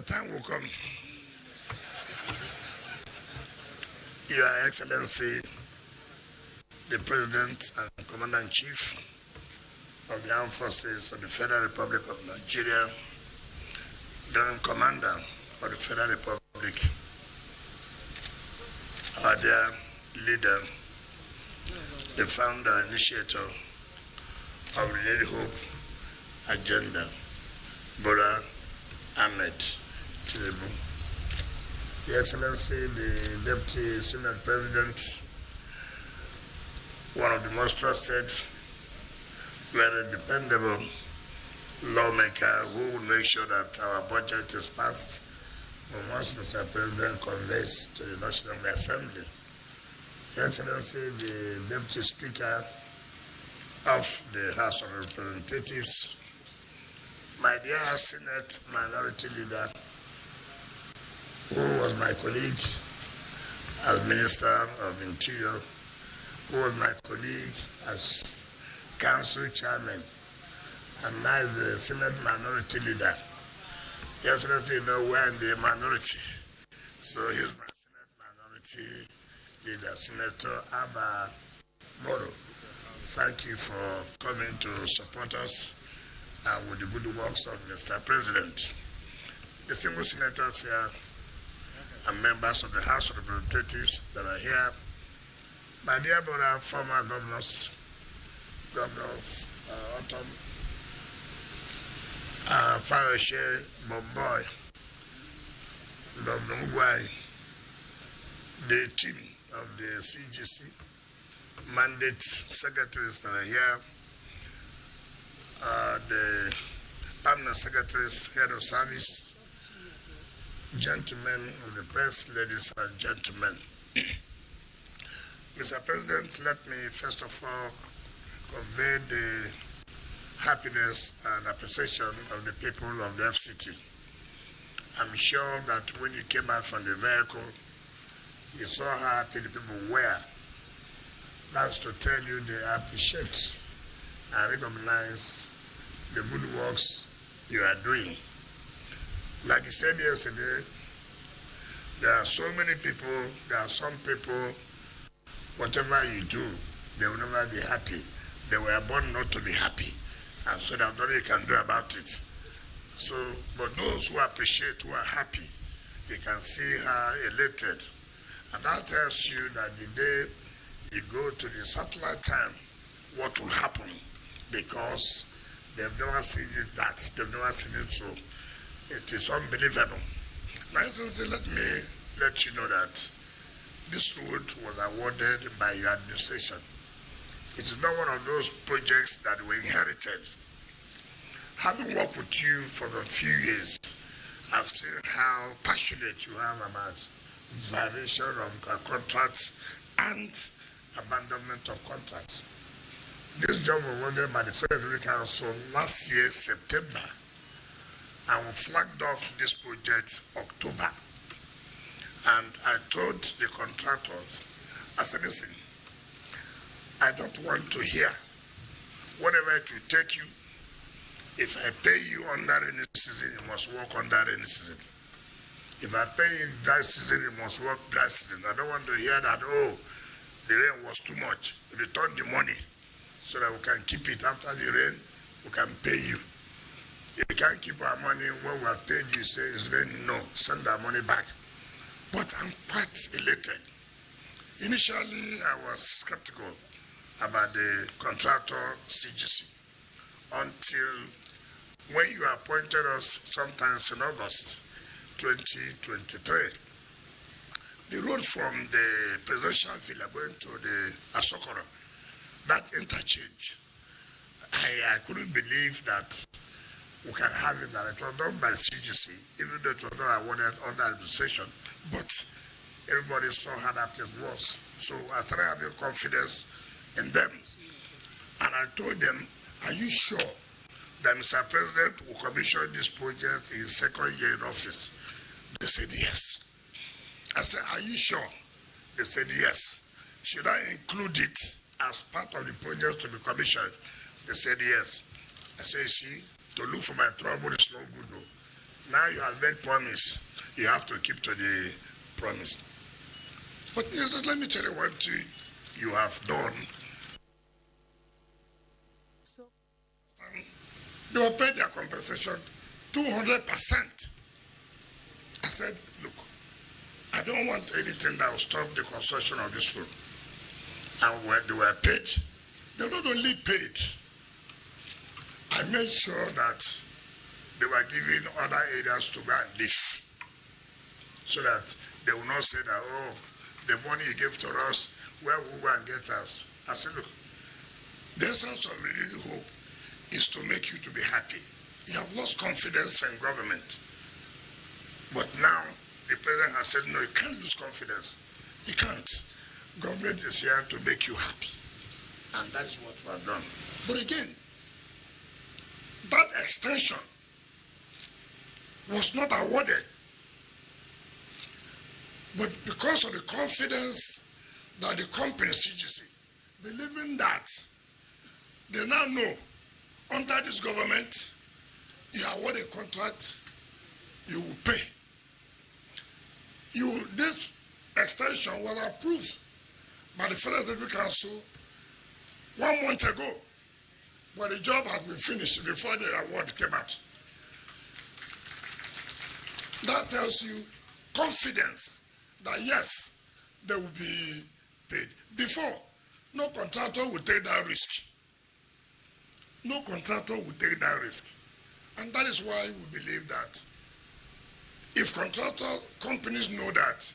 the time will come, Your Excellency, the President and Commander-in-Chief of the Armed Forces of the Federal Republic of Nigeria, Grand Commander of the Federal Republic, our dear leader, the founder and initiator of the Lady Hope agenda, Barr Ahmed Tinubu, Your Excellency, the Deputy Senate President, one of the most trusted, very dependable lawmaker who will make sure that our budget is passed once Mr. President conveys to the National Assembly. Your Excellency, the Deputy Speaker of the House of Representatives, my dear Senate Minority Leader, who was my colleague as Minister of Interior, who was my colleague as Council Chairman, and now the Senate Minority Leader. Your Excellency, you know, we're in the minority, so he's my Senate Minority Leader, Senator Abba Moro. Thank you for coming to support us with the good works of Mr. President. Distinguished senators here and members of the House of Representatives that are here, my dear brother, former governors, Governor Autumn, Fayoshe Bomboy, Governor Wike, the team of the CGC, mandate secretaries that are here, the permanent secretaries, head of service, gentlemen of the press, ladies and gentlemen. Mr. President, let me first of all convey the happiness and appreciation of the people of the FCT. I'm sure that when you came out from the vehicle, you saw how happy the people were. That's to tell you they appreciate and recognize the good works you are doing. Like you said yesterday, there are so many people, there are some people, whatever you do, they will never be happy. They were born not to be happy. And so there's nothing you can do about it. So, but those who appreciate, who are happy, you can see how elated. And that tells you that the day you go to the satellite time, what will happen? Because they've never seen it that, they've never seen it so. It is unbelievable. Now, let me let you know that this road was awarded by your administration. It is not one of those projects that we inherited. Having worked with you for a few years, I've seen how passionate you are about violation of contracts and abandonment of contracts. This job was awarded by the Federal Council last year, September, and we flagged off this project October. And I told the contractors, I said, listen, I don't want to hear whatever it will take you. If I pay you under any season, you must work under any season. If I pay you dry season, you must work dry season. I don't want to hear that, oh, the rain was too much. Return the money so that we can keep it. After the rain, we can pay you. If we can't keep our money when we have paid you, say it's raining, no, send our money back. But I'm quite elated. Initially, I was skeptical about the contractor CGC until when you appointed us sometimes in August 2023. The road from the presidential villa going to the Asokoro, that interchange, I couldn't believe that we can have it, that it was done by CGC, even though it was not awarded under administration, but everybody saw how that place was. So I started having confidence in them. And I told them, are you sure that Mr. President will commission this project in his second year in office? They said yes. I said, are you sure? They said yes. Should I include it as part of the project to be commissioned? They said yes. I said, see, to look for my trouble is not good though. Now you have made promise. You have to keep to the promise. But let me tell you what you have done. They were paid their compensation 200%. I said, look, I don't want anything that will stop the construction of this road. And when they were paid, they were not only paid, I made sure that they were given other areas to go and live, so that they will not say that, oh, the money you gave to us, where will we go and get us? I said, look, the essence of renewed hope is to make you to be happy. You have lost confidence in government. But now, the president has said, no, you can't lose confidence. You can't. Government is here to make you happy. And that is what we have done. But again, that extension was not awarded. But because of the confidence that the company, CGC, believing that, they now know under this government, you award a contract, you will pay. This extension was approved by the Federal Executive Council 1 month ago, but the job has been finished before the award came out. That tells you confidence that yes, they will be paid. Before, no contractor would take that risk. No contractor would take that risk. And that is why we believe that if contractor companies know that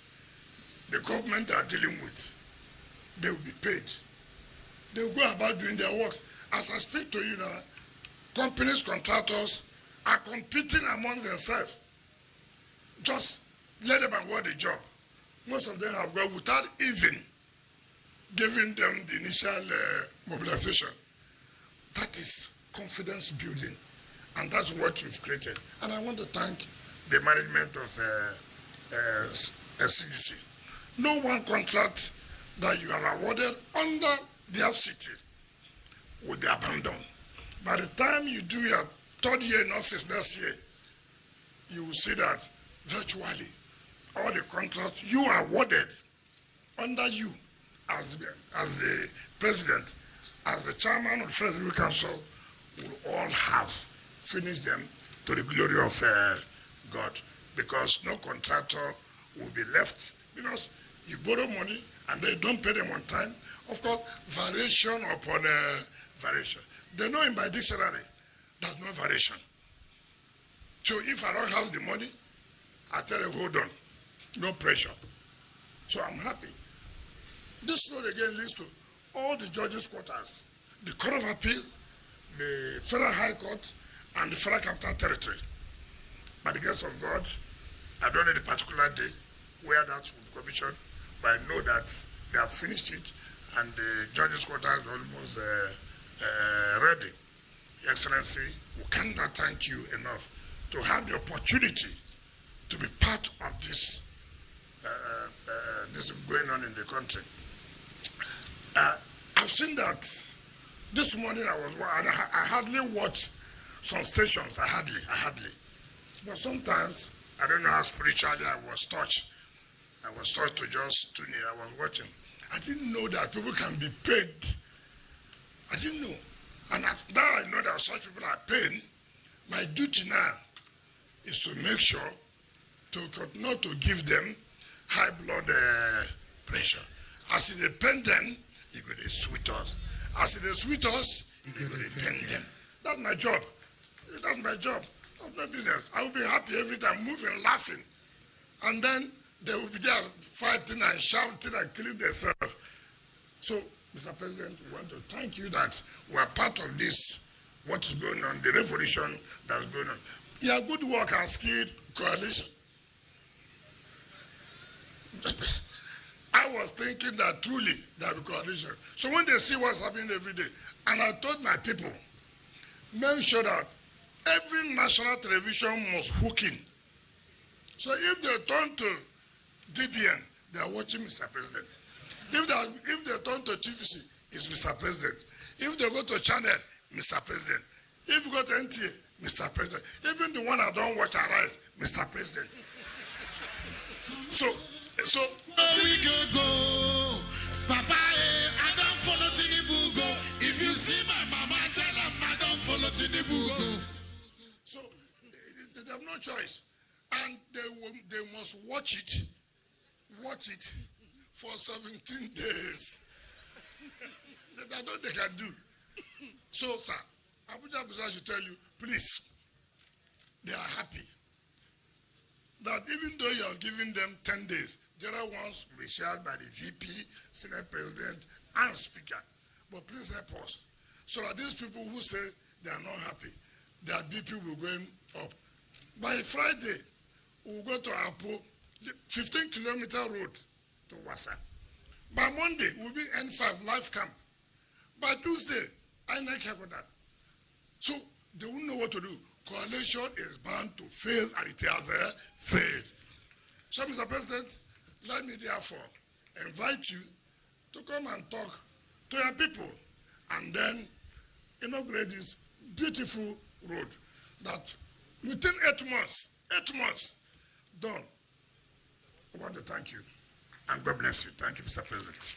the government they are dealing with, they will be paid. They will go about doing their work. As I speak to you now, companies, contractors are competing among themselves. Just let them award the job. Most of them have gone without even giving them the initial mobilization. That is confidence building. And that's what we've created. And I want to thank the management of FCT. No one contract that you are awarded under the FCT will be abandoned. By the time you do your third year in office next year, you will see that virtually all the contracts you are awarded under you as the president, as the chairman of the Federal Executive Council, will all have finished them to the glory of God, because no contractor will be left, because you borrow money and they don't pay them on time. Of course, variation upon variation. They know in my dictionary there's no variation. So if I don't have the money, I tell them, hold on, no pressure. So I'm happy. This road again leads to all the judges' quarters, the Court of Appeal, the Federal High Court, and the Federal Capital Territory. By the grace of God, I don't know the particular day where that will be commissioned, but I know that they have finished it, and the judges' quarters is almost ready. Excellency, we cannot thank you enough to have the opportunity to be part of this this going on in the country. I've seen that this morning. I hardly watch some stations. I hardly. But sometimes I don't know how spiritually I was touched. I was taught to just tune in. I was watching. I didn't know that people can be paid. I didn't know. And now I know that such people are paid. My duty now is to make sure not to give them high blood pressure. As it depends them, you go to sweet us. As it is sweet us, you go to depend them. That's my job. That's my job. That's my business. I will be happy every time, moving, laughing. And then they will be there fighting and shouting and killing themselves. So, Mr. President, we want to thank you that we are part of this, what is going on, the revolution that's going on. Your good work and skilled coalition. I was thinking that truly there will be coalition. So when they see what's happening every day, and I told my people, make sure that every national television must hook in. So if they turn to DBN, they are watching Mr. President. If they turn to TVC, it's Mr. President. If they go to channel, Mr. President. If you go to NTA, Mr. President. Even the one I don't watch Arise, Mr. President. So we go. Papa, I don't follow Tinubu go. If you see my mama, tell them I don't follow Tinubu go. So they have no choice. And they must watch it for 17 days. That's all they can do. So, sir, Abuja should tell you, please, they are happy that even though you have given them 10 days, the other ones will be shared by the VP, Senate President, and Speaker. But please help us so that these people who say they are not happy, their BP will go up. By Friday, we'll go to Apo, 15-kilometer road to Wasa. By Monday, we'll be N5 life camp. By Tuesday, I like that. So they won't know what to do. Coalition is bound to fail, and it has failed. So, Mr. President, let me therefore invite you to come and talk to your people and then inaugurate this beautiful road that within 8 months, done. I want to thank you, and God bless you. Thank you, Mr. President.